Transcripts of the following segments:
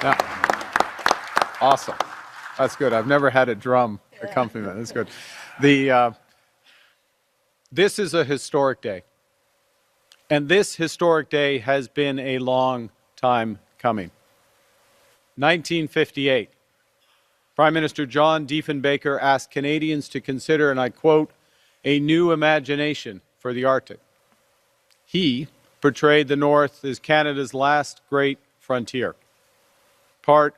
Yeah. Awesome. That's good. I've never had a drum accompaniment. That's good. This is a historic day. And this historic day has been a long time coming. 1958, Prime Minister John Diefenbaker asked Canadians to consider, and I quote, a new imagination for the Arctic. He portrayed the North as Canada's last great frontier, part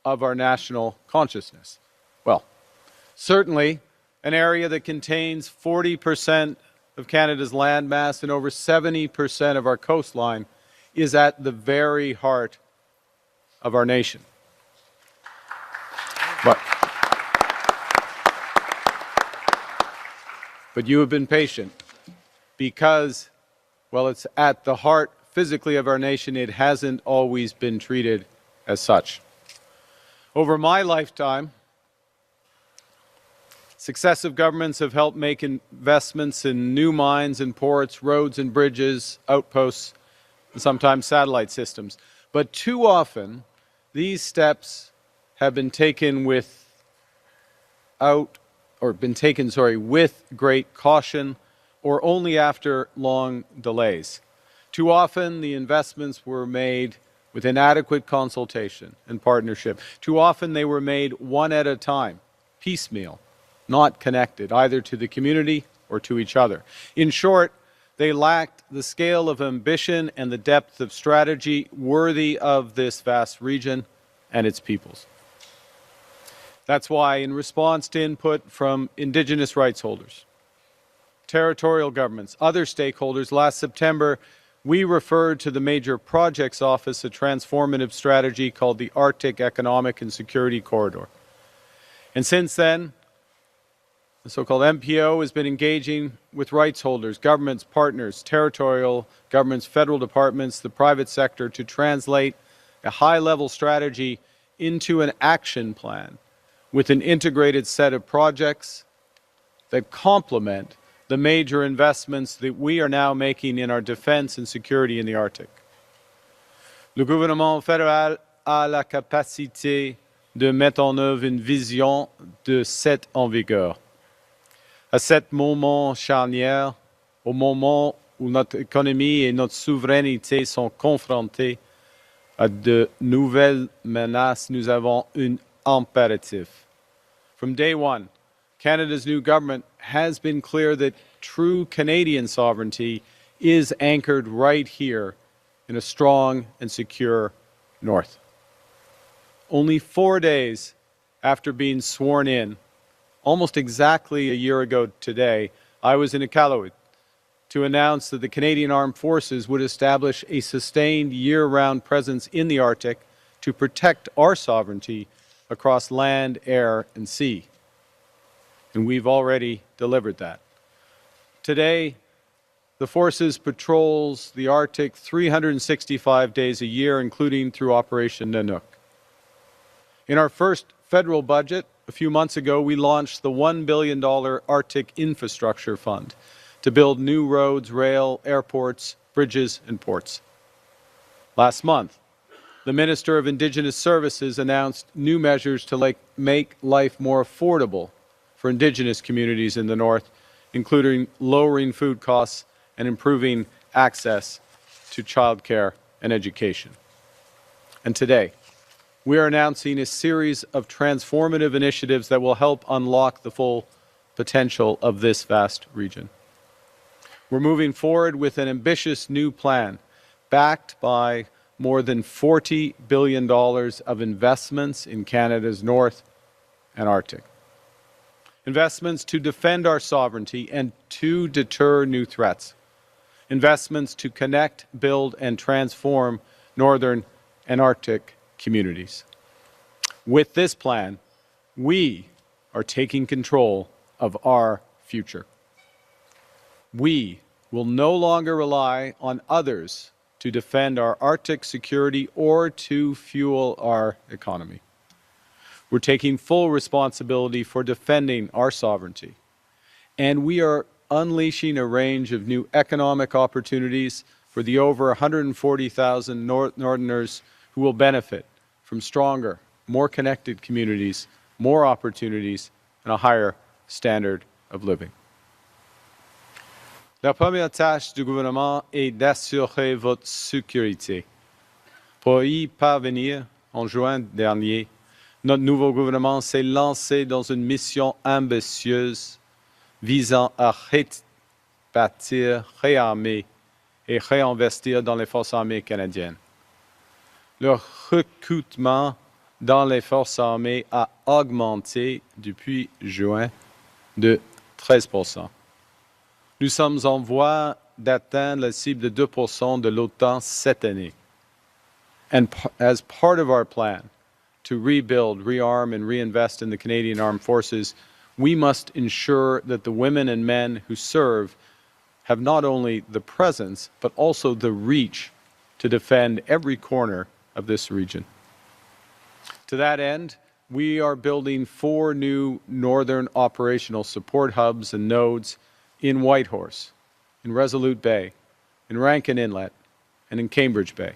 of our national consciousness. Well, certainly an area that contains 40% of Canada's landmass and over 70% of our coastline is at the very heart of our nation. But you have been patient because, well, it's at the heart physically of our nation. It hasn't always been treated as such. Over my lifetime, successive governments have helped make investments in new mines and ports, roads and bridges, outposts, and sometimes satellite systems. But too often, these steps have been taken with great caution or only after long delays. Too often, the investments were made with inadequate consultation and partnership. Too often, they were made one at a time, piecemeal, not connected either to the community or to each other. In short, they lacked the scale of ambition and the depth of strategy worthy of this vast region and its peoples. That's why, in response to input from Indigenous rights holders, territorial governments, other stakeholders, last September, we referred to the Major Projects Office a transformative strategy called the Arctic Economic and Security Corridor. And since then, the so-called MPO has been engaging with rights holders, governments, partners, territorial governments, federal departments, the private sector to translate a high-level strategy into an action plan with an integrated set of projects that complement the major investments that we are now making in our defense and security in the Arctic. Le gouvernement fédéral a la capacité de mettre en œuvre une vision de cette en vigueur. À ce moment charnière, au moment où notre économie et notre souveraineté sont confrontées à de nouvelles menaces, nous avons un impératif. From day one, Canada's new government has been clear that true Canadian sovereignty is anchored right here in a strong and secure North. Only 4 days after being sworn in, almost exactly a year ago today, I was in Iqaluit to announce that the Canadian Armed Forces would establish a sustained year-round presence in the Arctic to protect our sovereignty across land, air, and sea. And we've already delivered that. Today, the forces patrols the Arctic 365 days a year, including through Operation Nanook. In our first federal budget, a few months ago, we launched the $1 billion Arctic Infrastructure Fund to build new roads, rail, airports, bridges, and ports. Last month, the Minister of Indigenous Services announced new measures to make life more affordable for Indigenous communities in the North, including lowering food costs and improving access to childcare and education. And today, we are announcing a series of transformative initiatives that will help unlock the full potential of this vast region. We're moving forward with an ambitious new plan backed by more than $40 billion of investments in Canada's North and Arctic. Investments to defend our sovereignty and to deter new threats. Investments to connect, build, and transform Northern and Arctic communities. With this plan, we are taking control of our future. We will no longer rely on others to defend our Arctic security or to fuel our economy. We're taking full responsibility for defending our sovereignty. And we are unleashing a range of new economic opportunities for the over 140,000 Northerners who will benefit from stronger, more connected communities, more opportunities, and a higher standard of living. La première tâche du gouvernement est d'assurer votre sécurité. Pour y parvenir, en juin dernier, notre nouveau gouvernement s'est lancé dans une mission ambitieuse visant à rebâtir, réarmer et réinvestir dans les forces armées canadiennes. Le recrutement dans les forces armées a augmenté depuis juin de 13%. Nous sommes en voie d'atteindre la cible de 2% de l'OTAN cette année. And as part of our plan to rebuild, rearm, and reinvest in the Canadian Armed Forces, we must ensure that the women and men who serve have not only the presence, but also the reach to defend every corner of this region. To that end, we are building 4 new northern operational support hubs and nodes in Whitehorse, in Resolute Bay, in Rankin Inlet, and in Cambridge Bay.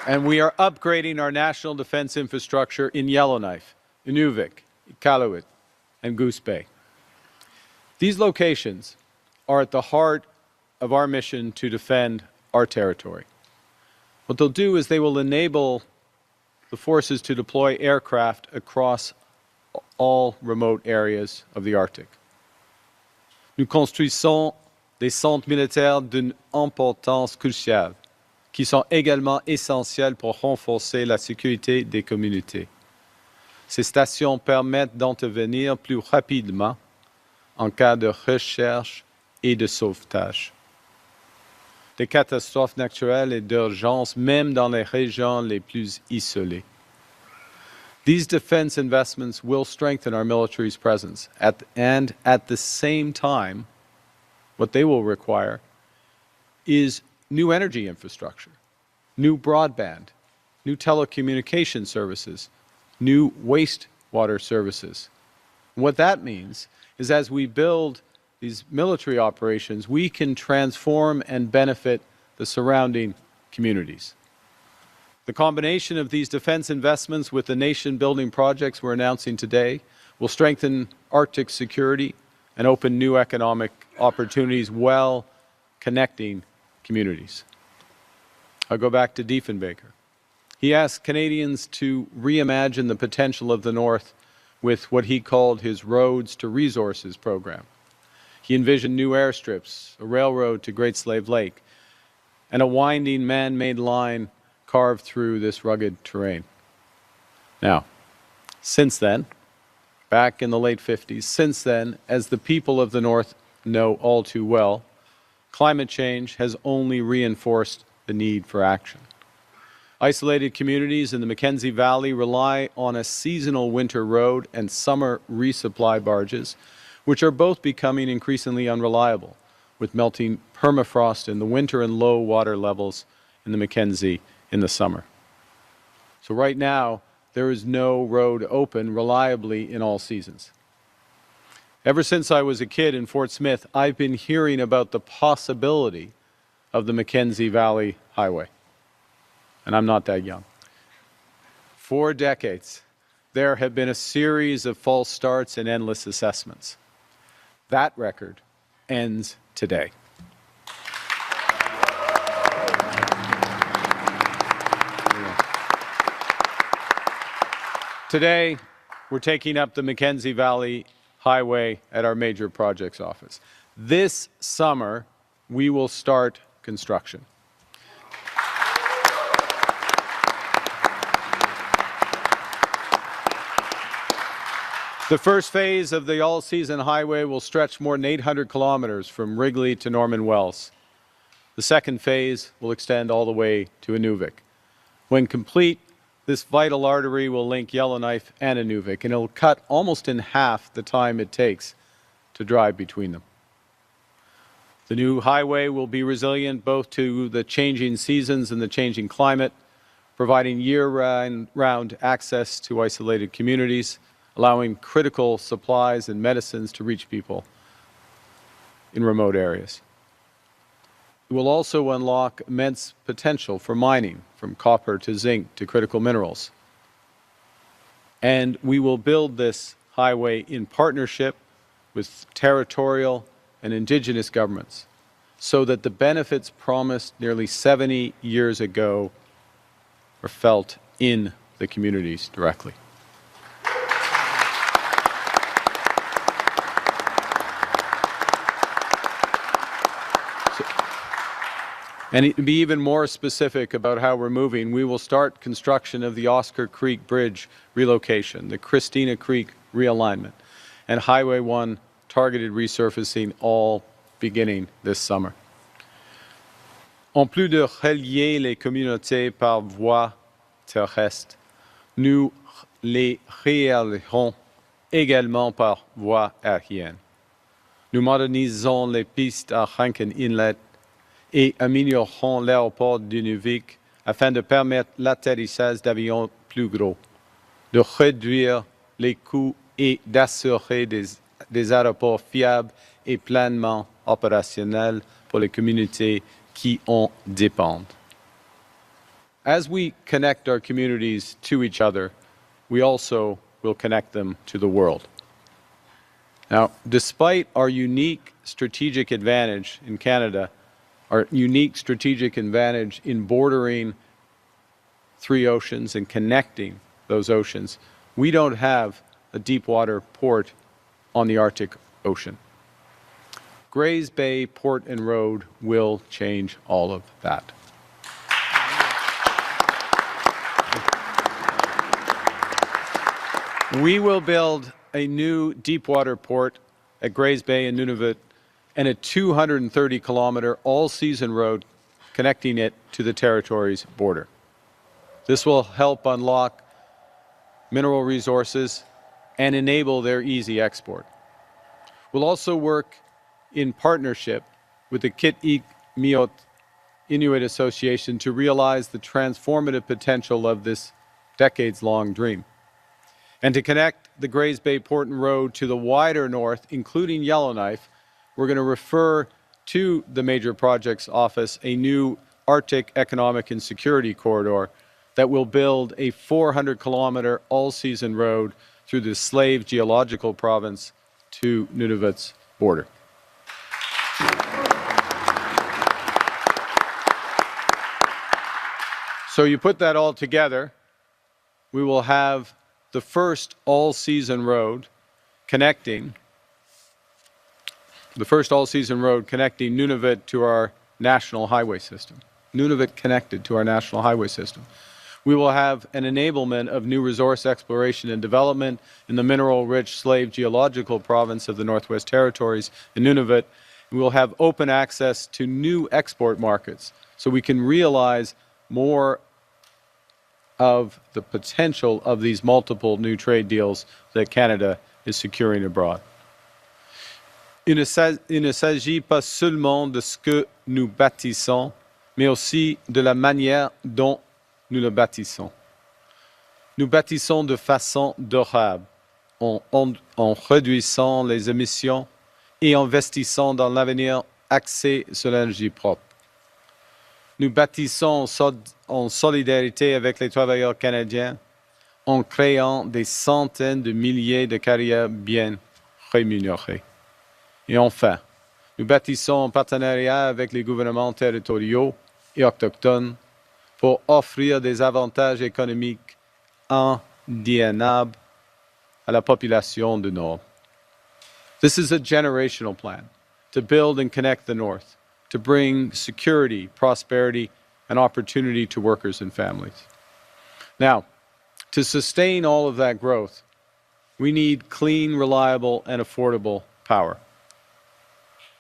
And we are upgrading our national defense infrastructure in Yellowknife, Inuvik, Iqaluit, and Goose Bay. These locations are at the heart of our mission to defend our territory. What they'll do is they will enable the forces to deploy aircraft across all remote areas of the Arctic. Nous construisons des centres militaires d'une importance cruciale, qui sont également essentiels pour renforcer la sécurité des communautés. Ces stations permettent d'intervenir plus rapidement en cas de recherche et de sauvetage. Des catastrophes naturelles et d'urgence, même dans les régions les plus isolées. These defense investments will strengthen our military's presence, and at the same time, what they will require is new energy infrastructure, new broadband, new telecommunication services, new wastewater services. What that means is as we build these military operations, we can transform and benefit the surrounding communities. The combination of these defense investments with the nation-building projects we're announcing today will strengthen Arctic security and open new economic opportunities while connecting communities. I'll go back to Diefenbaker. He asked Canadians to reimagine the potential of the North with what he called his Roads to Resources program. He envisioned new airstrips, a railroad to Great Slave Lake, and a winding man-made line carved through this rugged terrain. Now, since then, back in the late 50s, since then, as the people of the North know all too well, climate change has only reinforced the need for action. Isolated communities in the Mackenzie Valley rely on a seasonal winter road and summer resupply barges, which are both becoming increasingly unreliable, with melting permafrost in the winter and low water levels in the Mackenzie in the summer. So right now, there is no road open reliably in all seasons. Ever since I was a kid in Fort Smith, I've been hearing about the possibility of the Mackenzie Valley Highway. And I'm not that young. For decades, there have been a series of false starts and endless assessments. That record ends today. Today, we're taking up the Mackenzie Valley Highway at our Major Projects Office. This summer, we will start construction. The first phase of the all-season highway will stretch more than 800 kilometers from Wrigley to Norman Wells. The second phase will extend all the way to Inuvik. When complete, this vital artery will link Yellowknife and Inuvik, and it will cut almost in half the time it takes to drive between them. The new highway will be resilient both to the changing seasons and the changing climate, providing year-round access to isolated communities, allowing critical supplies and medicines to reach people in remote areas. It will also unlock immense potential for mining, from copper to zinc to critical minerals. And we will build this highway in partnership with territorial and Indigenous governments so that the benefits promised nearly 70 years ago are felt in the communities directly. And to be even more specific about how we're moving, we will start construction of the Oscar Creek Bridge relocation, the Christina Creek realignment, and Highway 1 targeted resurfacing, all beginning this summer. En plus de relier les communautés par voie terrestre, nous les relierons également par voie aérienne. Nous modernisons les pistes à Rankin Inlet et améliorerons l'aéroport de Nunavik afin de permettre l'atterrissage d'avions plus gros, de réduire les coûts et d'assurer des aéroports fiables et pleinement opérationnels pour les communautés qui en dépendent. As we connect our communities to each other, we also will connect them to the world. Now, despite our unique strategic advantage in Canada, our unique strategic advantage in bordering three oceans and connecting those oceans, we don't have a deep water port on the Arctic Ocean. Grays Bay Port and Road will change all of that. We will build a new deep water port at Grays Bay in Nunavut and a 230-kilometer all-season road connecting it to the territory's border. This will help unlock mineral resources and enable their easy export. We'll also work in partnership with the Kitkmiut Inuit Association to realize the transformative potential of this decades-long dream, and to connect the Grays Bay Port and Road to the wider north, including Yellowknife. We're going to refer to the Major Projects Office a new Arctic Economic and Security Corridor that will build a 400-kilometer all-season road through the Slave Geological Province to Nunavut's border. So you put that all together, we will have the first all-season road connecting Nunavut to our national highway system. Nunavut connected to our national highway system. We will have an enablement of new resource exploration and development in the mineral-rich Slave Geological Province of the Northwest Territories in Nunavut. We will have open access to new export markets so we can realize more of the potential of these multiple new trade deals that Canada is securing abroad. Il ne s'agit pas seulement de ce que nous bâtissons, mais aussi de la manière dont nous le bâtissons. Nous bâtissons de façon durable, en réduisant les émissions et investissant dans l'avenir axé sur l'énergie propre. Nous bâtissons en solidarité avec les travailleurs canadiens, en créant des centaines de milliers de carrières bien rémunérées. Et enfin, nous bâtissons en partenariat avec les gouvernements territoriaux et autochtones pour offrir des avantages économiques indéniables à la population du Nord. This is a generational plan to build and connect the North, to bring security, prosperity, and opportunity to workers and families. Now, to sustain all of that growth, we need clean, reliable, and affordable power.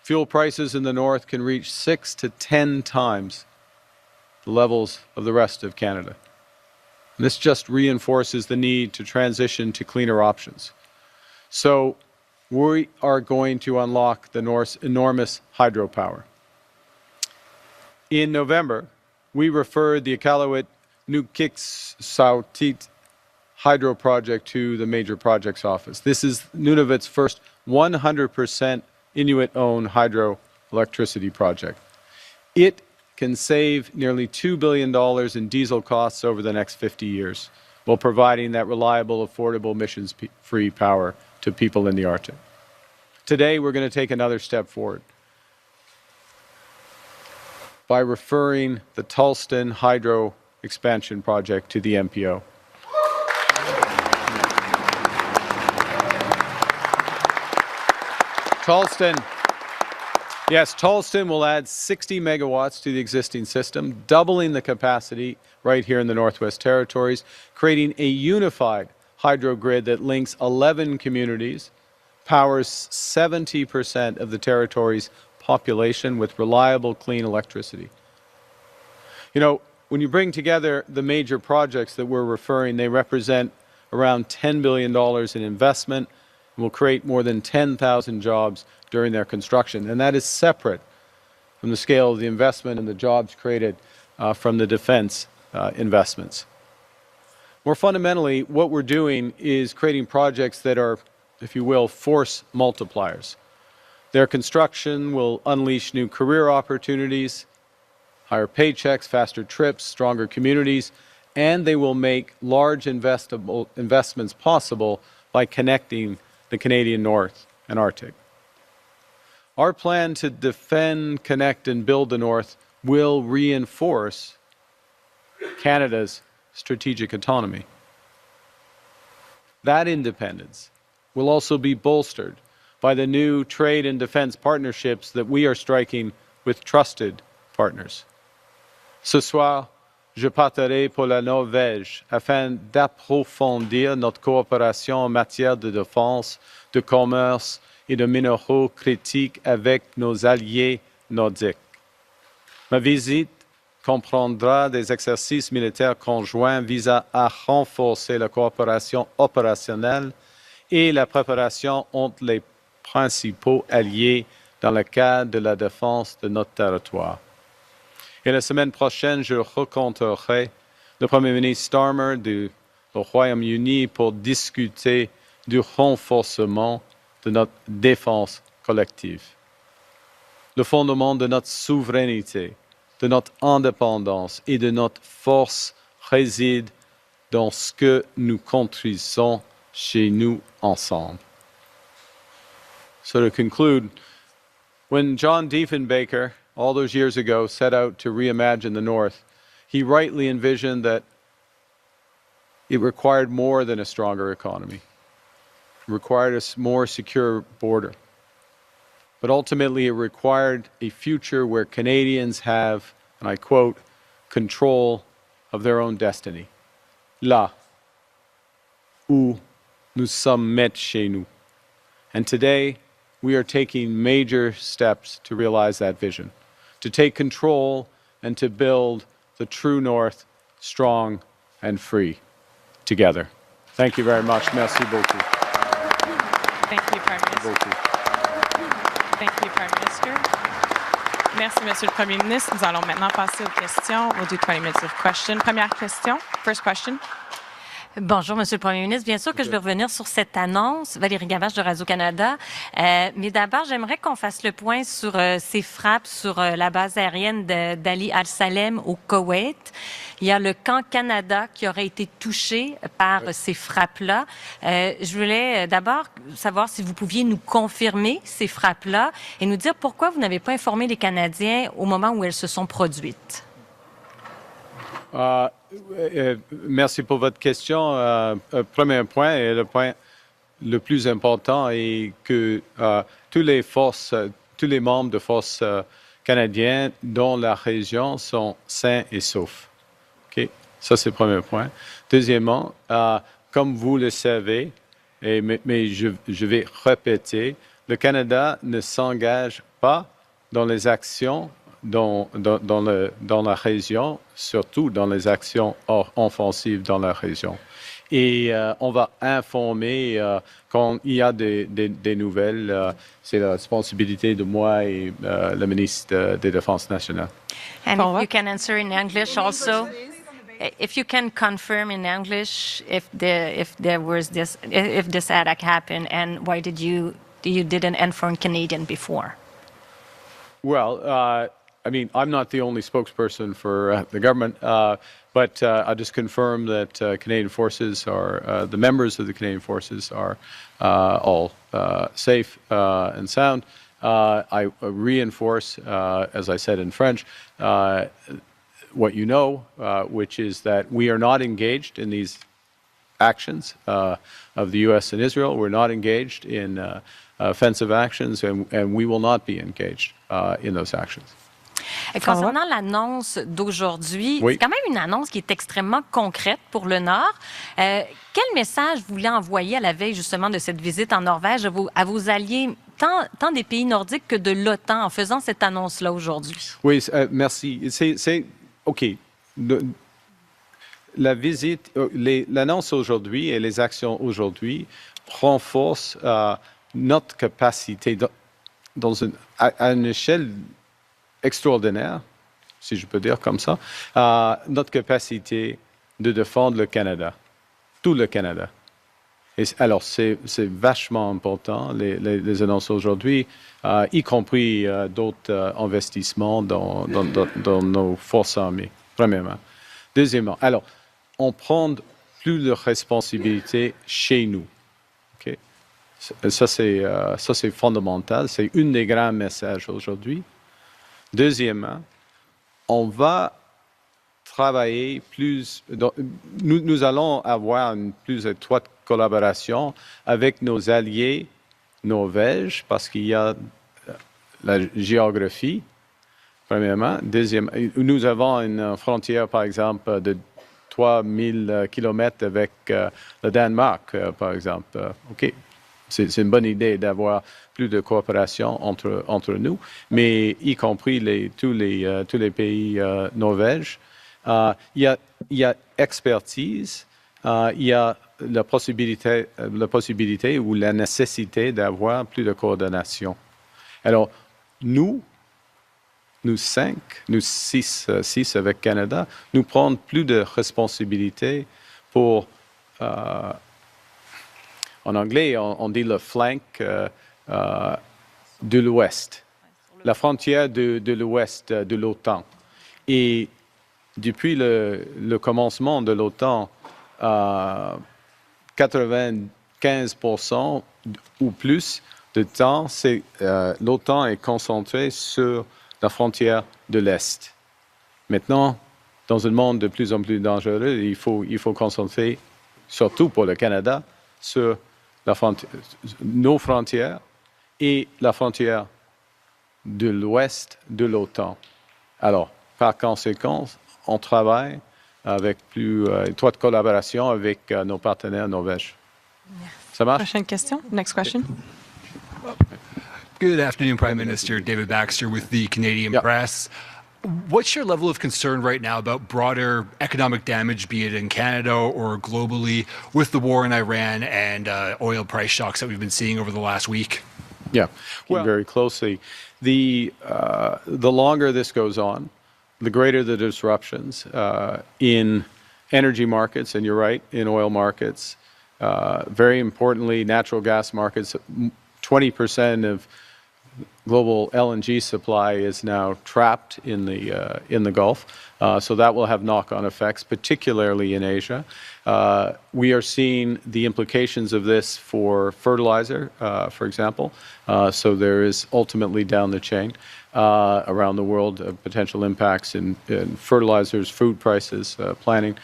Fuel prices in the north can reach 6 to 10 times the levels of the rest of Canada. And this just reinforces the need to transition to cleaner options. So we are going to unlock the North's enormous hydropower. In November, we referred the Iqaluit Nuqiqsutqagh hydro project to the Major Projects Office. This is Nunavut's first 100% Inuit-owned hydroelectricity project. It can save nearly $2 billion in diesel costs over the next 50 years, while providing that reliable, affordable, emissions-free power to people in the Arctic. Today, we're going to take another step forward by referring the Tulston Hydro Expansion Project to the MPO. Tulston will add 60 megawatts to the existing system, doubling the capacity right here in the Northwest Territories, creating a unified hydro grid that links 11 communities, powers 70% of the territory's population with reliable, clean electricity. You know, when you bring together the major projects that we're referring, they represent around $10 billion in investment and will create more than 10,000 jobs during their construction. And that is separate from the scale of the investment and the jobs created from the defense investments. More fundamentally, what we're doing is creating projects that are, if you will, force multipliers. Their construction will unleash new career opportunities, higher paychecks, faster trips, stronger communities, and they will make large investments possible by connecting the Canadian North and Arctic. Our plan to defend, connect, and build the North will reinforce Canada's strategic autonomy. That independence will also be bolstered by the new trade and defense partnerships that we are striking with trusted partners. Ce soir, je parlerai pour la Norvège afin d'approfondir notre coopération en matière de défense, de commerce et de minéraux critiques avec nos alliés nordiques. Ma visite comprendra des exercices militaires conjoints visant à renforcer la coopération opérationnelle et la préparation entre les principaux alliés dans le cadre de la défense de notre territoire. Et la semaine prochaine, je rencontrerai le Premier ministre Starmer du Royaume-Uni pour discuter du renforcement de notre défense collective. Le fondement de notre souveraineté, de notre indépendance et de notre force réside dans ce que nous construisons chez nous ensemble. So to conclude, when John Diefenbaker, all those years ago, set out to reimagine the North, he rightly envisioned that it required more than a stronger economy. It required a more secure border. But ultimately, it required a future where Canadians have, and I quote, control of their own destiny. Là où nous sommes maîtres chez nous. And today, we are taking major steps to realize that vision, to take control and to build the true North strong and free together. Thank you very much. Merci beaucoup. Thank you, Prime Minister. Thank you, Prime Minister. Merci, Monsieur le Premier ministre. Nous allons maintenant passer aux questions. We'll do 20 minutes of question. Première question. First question. Bonjour, Monsieur le Premier ministre. Bien sûr que je vais revenir sur cette annonce, Valérie Gavache de Radio-Canada. Mais d'abord, j'aimerais qu'on fasse le point sur ces frappes sur la base aérienne d'Ali Al-Salem au Koweït. Il y a le camp Canada qui aurait été touché par ces frappes-là. Je voulais d'abord savoir si vous pouviez nous confirmer ces frappes-là et nous dire pourquoi vous n'avez pas informé les Canadiens au moment où elles se sont produites. Merci pour votre question. Premier point, et le point le plus important est que tous les membres de forces canadiennes dans la région sont sains et saufs. Okay? Ça, c'est le premier point. Deuxièmement, comme vous le savez, mais je vais répéter, le Canada ne s'engage pas dans les actions dans la région, surtout dans les actions offensives dans la région. Et on va informer quand il y a des nouvelles. C'est la responsabilité de moi et le ministre de la Défense nationale. And if you can answer in English also. If you can confirm in English if this attack happened and why did you you didn't and for Canadian before? Well, I mean, I'm not the only spokesperson for the government, but I'll just confirm that Canadian forces are, the members of the Canadian forces are all safe and sound. I reinforce, as I said in French, what you know, which is that we are not engaged in these actions of the U.S. and Israel. We're not engaged in offensive actions, and we will not be engaged in those actions. Concernant l'annonce d'aujourd'hui, Oui. c'est quand même une annonce qui est extrêmement concrète pour le Nord. Quel message vous voulez envoyer à la veille justement de cette visite en Norvège à vos alliés, tant des pays nordiques que de l'OTAN, en faisant cette annonce-là aujourd'hui? Oui, merci. OK. La visite, l'annonce aujourd'hui et les actions aujourd'hui renforcent notre capacité à une échelle extraordinaire, si je peux dire comme ça, notre capacité de défendre le Canada, tout le Canada. Et alors, c'est vachement important, les annonces aujourd'hui, y compris d'autres investissements dans nos forces armées, premièrement. Deuxièmement, alors, on prend plus de responsabilités chez nous. Okay? Ça, c'est fondamental. C'est un des grands messages aujourd'hui. Deuxièmement, on va travailler plus. Nous allons avoir une plus étroite collaboration avec nos alliés norvèges parce qu'il y a la géographie, premièrement. Deuxièmement, nous avons une frontière, par exemple, de 3000 kilomètres avec le Danemark, par exemple. OK. C'est une bonne idée d'avoir plus de coopération entre nous, mais y compris tous les pays norvèges. Il y a expertise, il y a la possibilité ou la nécessité d'avoir plus de coordination. Alors, nous six avec Canada, nous prenons plus de responsabilités pour, en anglais, on dit le flank de l'Ouest, la frontière de l'Ouest de l'OTAN. Et depuis le commencement de l'OTAN, 95% ou plus de temps, l'OTAN est concentrée sur la frontière de l'Est. Maintenant, dans un monde de plus en plus dangereux, il faut concentrer, surtout pour le Canada, sur nos frontières et la frontière de l'Ouest de l'OTAN. Alors, par conséquent, on travaille avec plus étroite collaboration avec nos partenaires norvégiens. Ça marche? Prochaine question. Next question. Good afternoon, Prime Minister. David Baxter with the Canadian Press. What's your level of concern right now about broader economic damage, be it in Canada or globally, with the war in Iran and oil price shocks that we've been seeing over the last week? Yeah, very closely. The longer this goes on, the greater the disruptions in energy markets, and you're right, in oil markets. Very importantly, natural gas markets. 20% of global LNG supply is now trapped in the Gulf, so that will have knock-on effects, particularly in Asia. We are seeing the implications of this for fertilizer, for example. So there is ultimately down the chain around the world potential impacts in fertilizers, food prices, planting.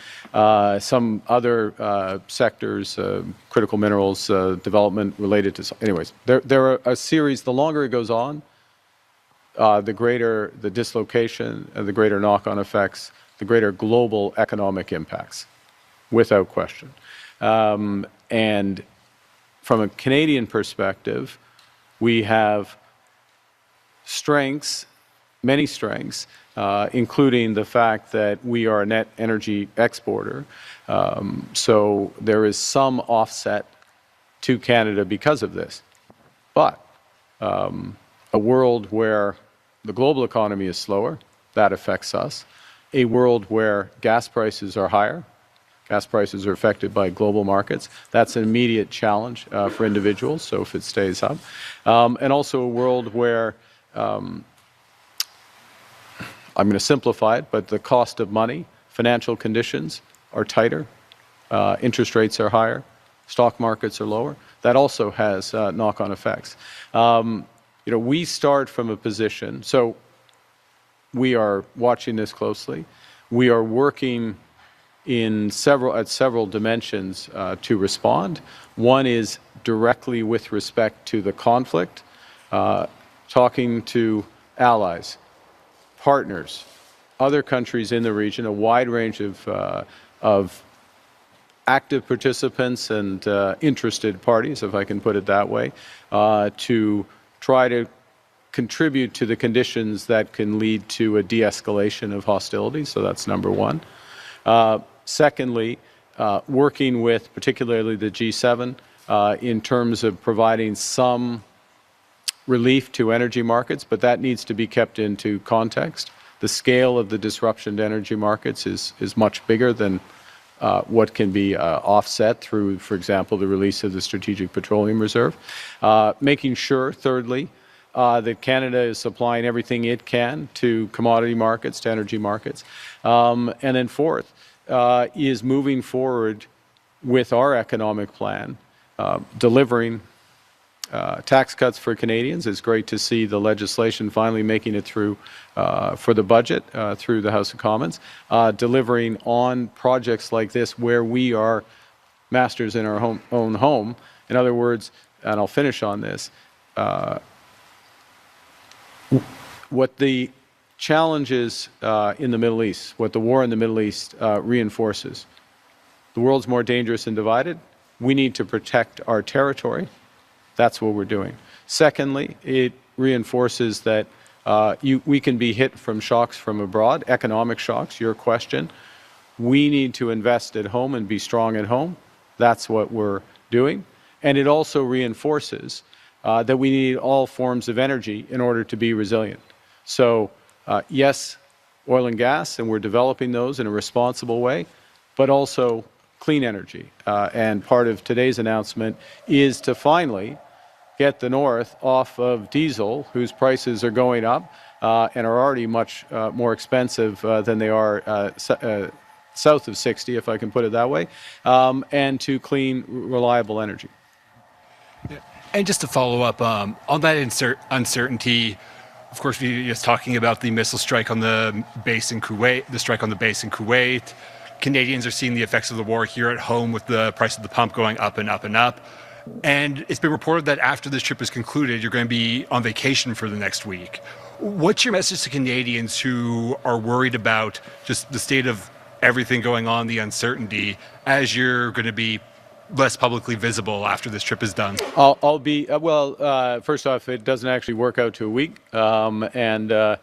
Some other sectors, critical minerals, development related to. Anyways, there are a series. The longer it goes on, the greater the dislocation, the greater knock-on effects, the greater global economic impacts, without question. And from a Canadian perspective, we have strengths, many strengths, including the fact that we are a net energy exporter. So there is some offset to Canada because of this. But a world where the global economy is slower, that affects us. A world where gas prices are higher, Gas prices are affected by global markets. That's an immediate challenge for individuals, so if it stays up. And also a world where, I'm going to simplify it, but the cost of money, financial conditions are tighter, interest rates are higher, stock markets are lower. That also has knock-on effects. We start from a position, so we are watching this closely. We are working at several dimensions to respond. One is directly with respect to the conflict, talking to allies, partners, other countries in the region, a wide range of active participants and interested parties, if I can put it that way, to try to contribute to the conditions that can lead to a de-escalation of hostilities. So that's number one. Secondly, working with particularly the G7 in terms of providing some relief to energy markets, but that needs to be kept into context. The scale of the disruption to energy markets is much bigger than what can be offset through, for example, the release of the Strategic Petroleum Reserve. Making sure, thirdly, that Canada is supplying everything it can to commodity markets, to energy markets. And then fourth, is moving forward with our economic plan, delivering tax cuts for Canadians. It's great to see the legislation finally making it through for the budget through the House of Commons, delivering on projects like this where we are masters in our own home. In other words, and I'll finish on this, what the challenges in the Middle East, what the war in the Middle East reinforces. The world's more dangerous and divided. We need to protect our territory. That's what we're doing. Secondly, it reinforces that we can be hit from shocks from abroad, economic shocks, your question. We need to invest at home and be strong at home. That's what we're doing. And it also reinforces that we need all forms of energy in order to be resilient. So yes, oil and gas, and we're developing those in a responsible way, but also clean energy. And part of today's announcement is to finally get the North off of diesel, whose prices are going up and are already much more expensive than they are south of 60, if I can put it that way, and to clean, reliable energy. And just to follow up on that uncertainty, of course, we were just talking about the missile strike on the base in Kuwait, the strike on the base in Kuwait. Canadians are seeing the effects of the war here at home with the price of the pump going up and up and up. And it's been reported that after this trip is concluded, you're going to be on vacation for the next week. What's your message to Canadians who are worried about just the state of everything going on, the uncertainty, as you're going to be less publicly visible after this trip is done? I'll be, first off, it doesn't actually work out to a week. It's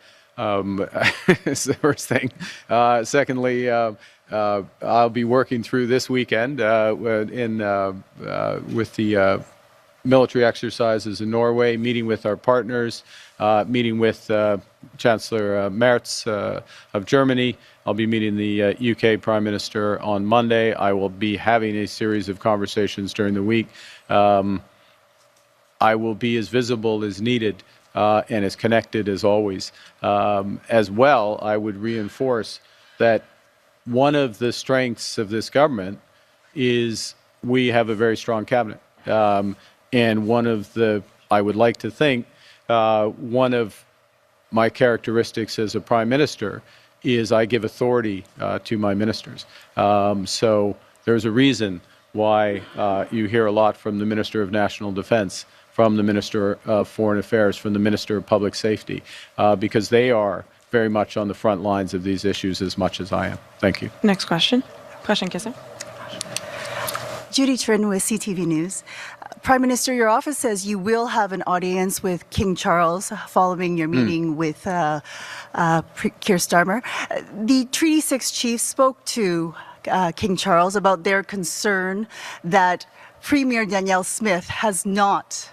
the first thing. Secondly, I'll be working through this weekend with the military exercises in Norway, meeting with our partners, meeting with Chancellor Merz of Germany. I'll be meeting the UK Prime Minister on Monday. I will be having a series of conversations during the week. I will be as visible as needed and as connected as always. As well, I would reinforce that one of the strengths of this government is we have a very strong cabinet. And one of the, I would like to think, one of my characteristics as a prime minister is I give authority to my ministers. So there's a reason why you hear a lot from the Minister of National Defense, from the Minister of Foreign Affairs, from the Minister of Public Safety, because they are very much on the front lines of these issues as much as I am. Thank you. Next question. Prochaine question. Judy Trin with CTV News. Prime Minister, your office says you will have an audience with King Charles following your meeting with Keir Starmer. The Treaty 6 chiefs spoke to King Charles about their concern that Premier Danielle Smith has not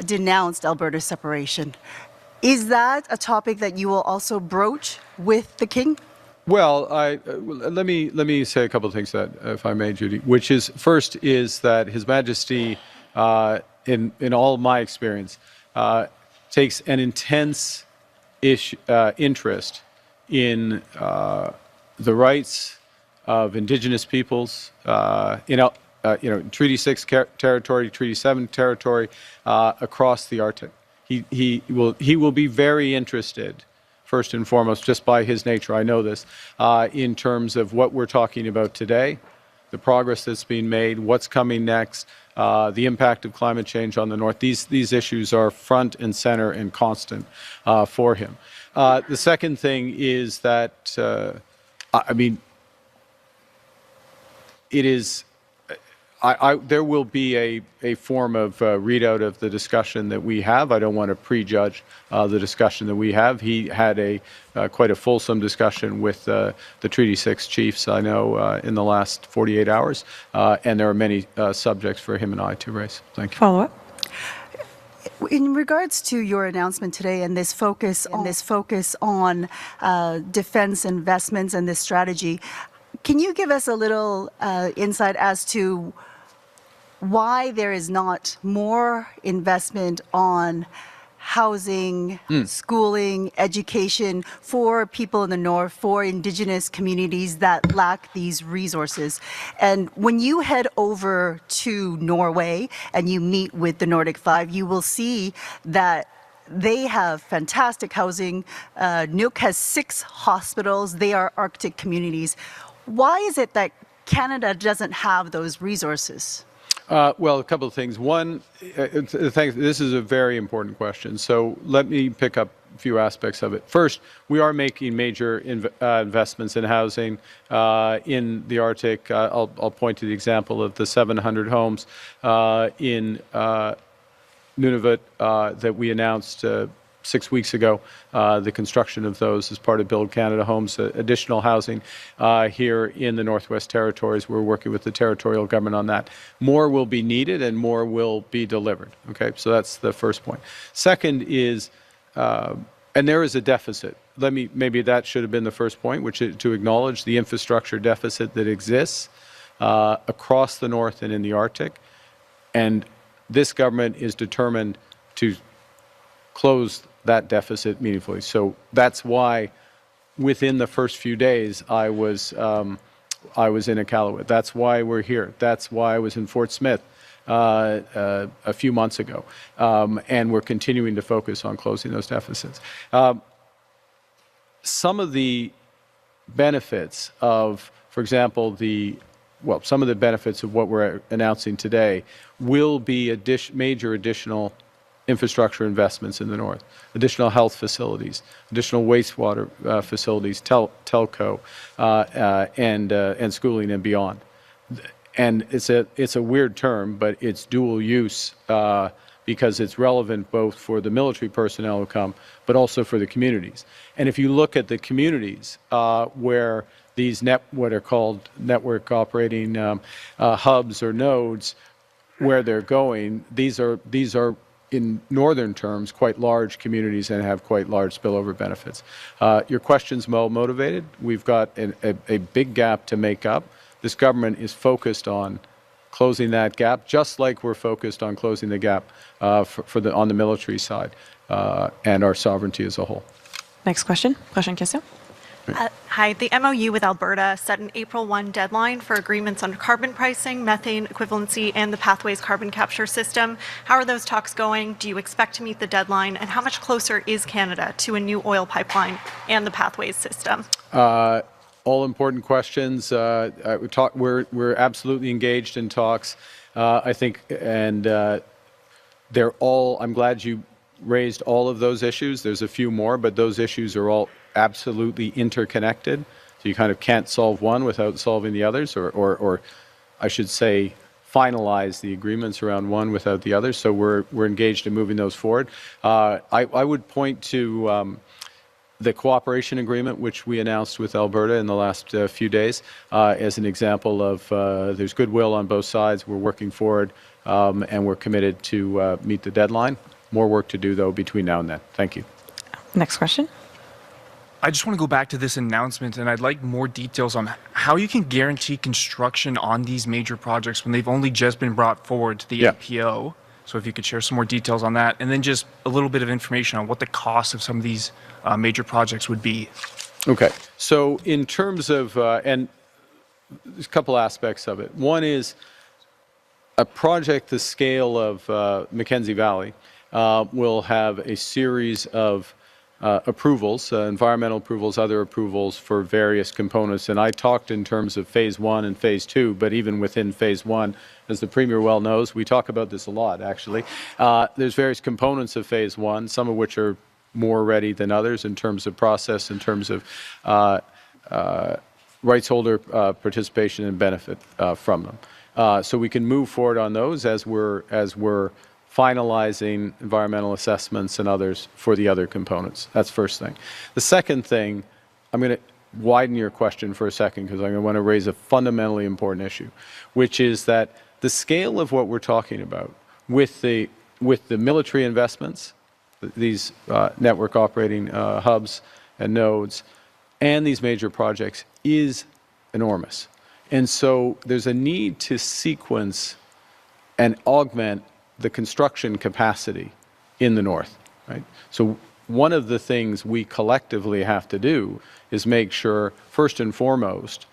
denounced Alberta's separation. Is that a topic that you will also broach with the King? Well, let me say a couple of things that, if I may, Judy. Which is first is that His Majesty, in all of my experience, takes an intense interest in the rights of Indigenous peoples Treaty 6 territory, Treaty 7 territory, across the Arctic. He will be very interested, first and foremost, just by his nature, I know this, in terms of what we're talking about today, the progress that's being made, what's coming next, the impact of climate change on the North. These issues are front and center and constant for him. The second thing is that, it is, there will be a form of readout of the discussion that we have. I don't want to prejudge the discussion that we have. He had quite a fulsome discussion with the Treaty 6 chiefs, I know, in the last 48 hours, and there are many subjects for him and I to raise. Thank you. Follow-up. In regards to your announcement today and this focus on defense investments and this strategy, can you give us a little insight as to why there is not more investment on housing, schooling, education for people in the North, for Indigenous communities that lack these resources? And when you head over to Norway and you meet with the Nordic Five, you will see that they have fantastic housing. Nuuk has 6 hospitals. They are Arctic communities. Why is it that Canada doesn't have those resources? Well, a couple of things. One, this is a very important question. So let me pick up a few aspects of it. First, we are making major investments in housing in the Arctic. I'll point to the example of the 700 homes in Nunavut that we announced 6 weeks ago, the construction of those as part of Build Canada Homes, additional housing here in the Northwest Territories. We're working with the territorial government on that. More will be needed and more will be delivered. Okay, so that's the first point. Second is, and there is a deficit. Maybe that should have been the first point, which is to acknowledge the infrastructure deficit that exists across the North and in the Arctic. And this government is determined to close that deficit meaningfully. So that's why within the first few days I was in Iqaluit. That's why we're here. That's why I was in Fort Smith a few months ago. And we're continuing to focus on closing those deficits. Some of the benefits of, for example, some of the benefits of what we're announcing today will be major additional infrastructure investments in the North, additional health facilities, additional wastewater facilities, telco, and schooling and beyond. And it's a weird term, but it's dual use because it's relevant both for the military personnel who come, but also for the communities. And if you look at the communities where these what are called network operating hubs or nodes, where they're going, these are in northern terms, quite large communities and have quite large spillover benefits. Your question's well motivated. We've got a big gap to make up. This government is focused on closing that gap, just like we're focused on closing the gap on the military side and our sovereignty as a whole. Next question. Prochaine question. Hi. The MOU with Alberta set an April 1 deadline for agreements on carbon pricing, methane equivalency, and the Pathways carbon capture system. How are those talks going? Do you expect to meet the deadline? And how much closer is Canada to a new oil pipeline and the Pathways system? All important questions. We're absolutely engaged in talks, I think, and they're all, I'm glad you raised all of those issues. There's a few more, but those issues are all absolutely interconnected. So you kind of can't solve one without solving the others, or I should say, finalize the agreements around one without the others. So we're engaged in moving those forward. I would point to the cooperation agreement, which we announced with Alberta in the last few days, as an example of there's goodwill on both sides. We're working forward, and we're committed to meet the deadline. More work to do, though, between now and then. Thank you. Next question. I just want to go back to this announcement, and I'd like more details on how you can guarantee construction on these major projects when they've only just been brought forward to the APO. So if you could share some more details on that, and then just a little bit of information on what the cost of some of these major projects would be. Okay. So in terms of, and there's a couple aspects of it. One is a project the scale of Mackenzie Valley will have a series of approvals, environmental approvals, other approvals for various components. And I talked in terms of phase 1 and phase 2, but even within phase 1, as the Premier well knows, we talk about this a lot, actually. There's various components of phase 1, some of which are more ready than others in terms of process, in terms of rights holder participation and benefit from them. So we can move forward on those as we're finalizing environmental assessments and others for the other components. That's first thing. The second thing, I'm going to widen your question for a second because I want to raise a fundamentally important issue, which is that the scale of what we're talking about with the military investments, these network operating hubs and nodes, and these major projects is enormous. And so there's a need to sequence and augment the construction capacity in the north, right? So one of the things we collectively have to do is make sure, first and foremost,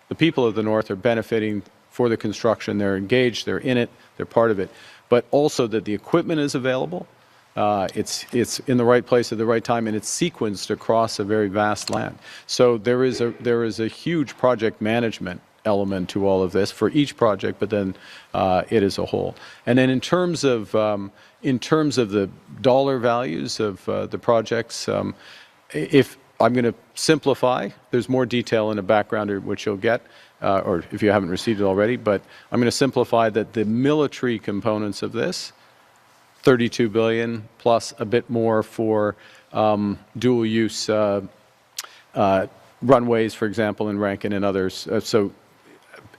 the people of the north are benefiting for the construction. They're engaged, they're in it, they're part of it, but also that the equipment is available, it's in the right place at the right time, and it's sequenced across a very vast land. So there is a huge project management element to all of this for each project, but then it as a whole. And then in terms of the dollar values of the projects, if I'm going to simplify, there's more detail in a backgrounder which you'll get, or if you haven't received it already, but I'm going to simplify that the military components of this, 32 billion plus a bit more for dual use runways, for example, in Rankin and others. So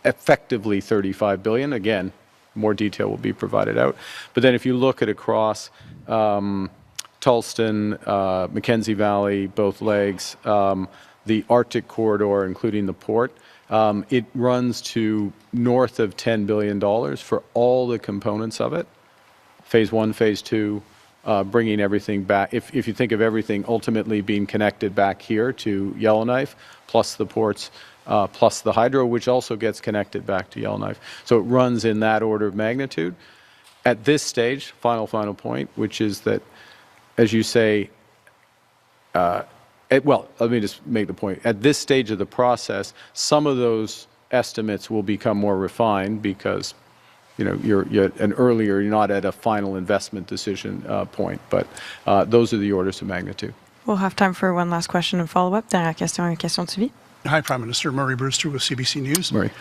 effectively 35 billion. Again, more detail will be provided out. But then if you look at across Tulston, Mackenzie Valley, both legs, the Arctic corridor, including the port, it runs to north of $10 billion for all the components of it. Phase 1, phase 2, bringing everything back. If you think of everything ultimately being connected back here to Yellowknife, plus the ports, plus the hydro, which also gets connected back to Yellowknife. So it runs in that order of magnitude. At this stage, final point, which is that, as you say, well, let me just make the point. At this stage of the process, some of those estimates will become more refined because you're not at a final investment decision point, but those are the orders of magnitude. We'll have time for one last question and follow-up. Dernière question, une question de suivi. Hi, Prime Minister. Murray Brewster with CBC News. Murray.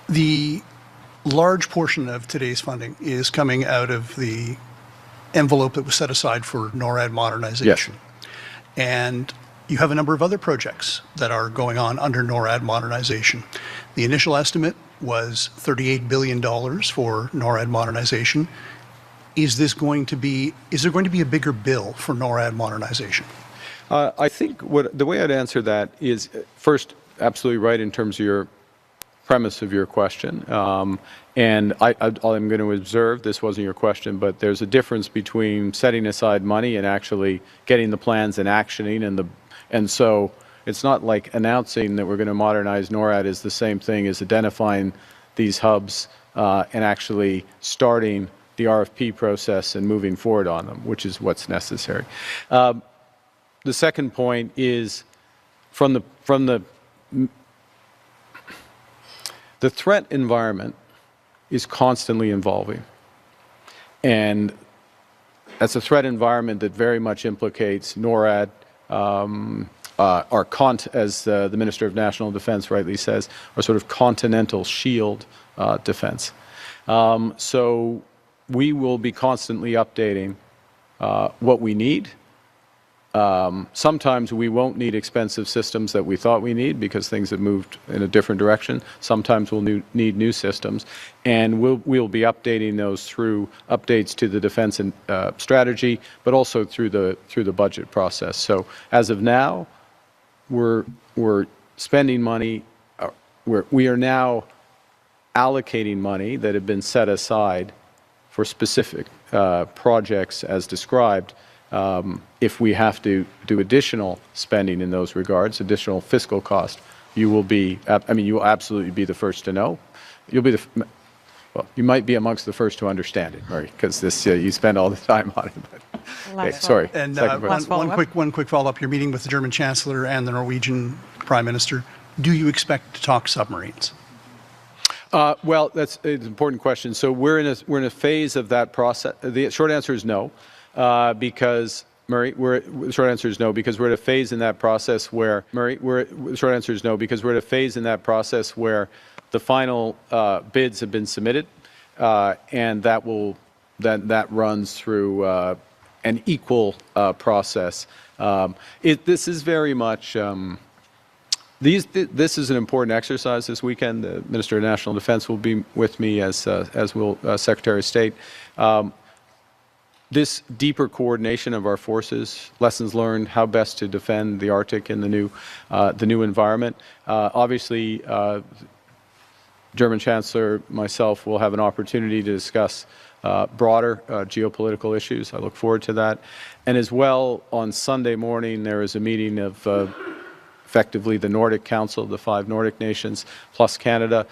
The large portion of today's funding is coming out of the envelope that was set aside for NORAD modernization. Yes. And you have a number of other projects that are going on under NORAD modernization. The initial estimate was $38 billion for NORAD modernization. Is there going to be a bigger bill for NORAD modernization? I think the way I'd answer that is, first, absolutely right in terms of your premise of your question. And I'm going to observe, this wasn't your question, but there's a difference between setting aside money and actually getting the plans and actioning. And so it's not like announcing that we're going to modernize NORAD is the same thing as identifying these hubs and actually starting the RFP process and moving forward on them, which is what's necessary. The second point is from the threat environment is constantly evolving. And that's a threat environment that very much implicates NORAD, as the Minister of National Defense rightly says, our sort of continental shield defense. So we will be constantly updating what we need Sometimes we won't need expensive systems that we thought we need because things have moved in a different direction. Sometimes we'll need new systems, and we'll be updating those through updates to the defense and strategy, but also through the budget process. So as of now, we're spending money. We are now allocating money that had been set aside for specific projects as described. If we have to do additional spending in those regards, additional fiscal cost, you will be, you will absolutely be the first to know. You'll be well, you might be amongst the first to understand it, Murray, because this, you spend all the time on it. But, okay, sorry. And Second question. one quick follow-up. You're meeting with the German Chancellor and the Norwegian Prime Minister. Do you expect to talk submarines? Well, that's an important question. So we're in a phase of that process. The short answer is no, because Murray, the short answer is no, because we're at a phase in that process where the short answer is no, because we're at a phase in that process where the final bids have been submitted, and that runs through an equal process. This is very much. This is an important exercise this weekend. The Minister of National Defense will be with me, as will Secretary of State. This deeper coordination of our forces, lessons learned, how best to defend the Arctic in the new environment. Obviously, German Chancellor, myself, will have an opportunity to discuss broader geopolitical issues. I look forward to that. And as well, on Sunday morning, there is a meeting of effectively the Nordic Council, the 5 Nordic nations, plus Canada,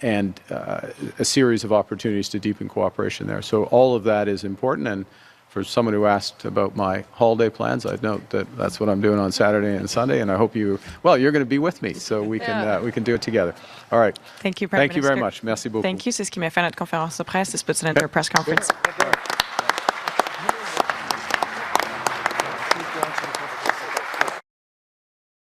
and a series of opportunities to deepen cooperation there. So all of that is important, and for someone who asked about my holiday plans, I'd note that that's what I'm doing on Saturday and Sunday, and I hope you're going to be with me, so we can do it together. All right. Thank you, Prime Minister. Thank you very much. Merci beaucoup. Thank you. C'est ce qui m'a fait notre conférence de presse. C'est ce petit press conference.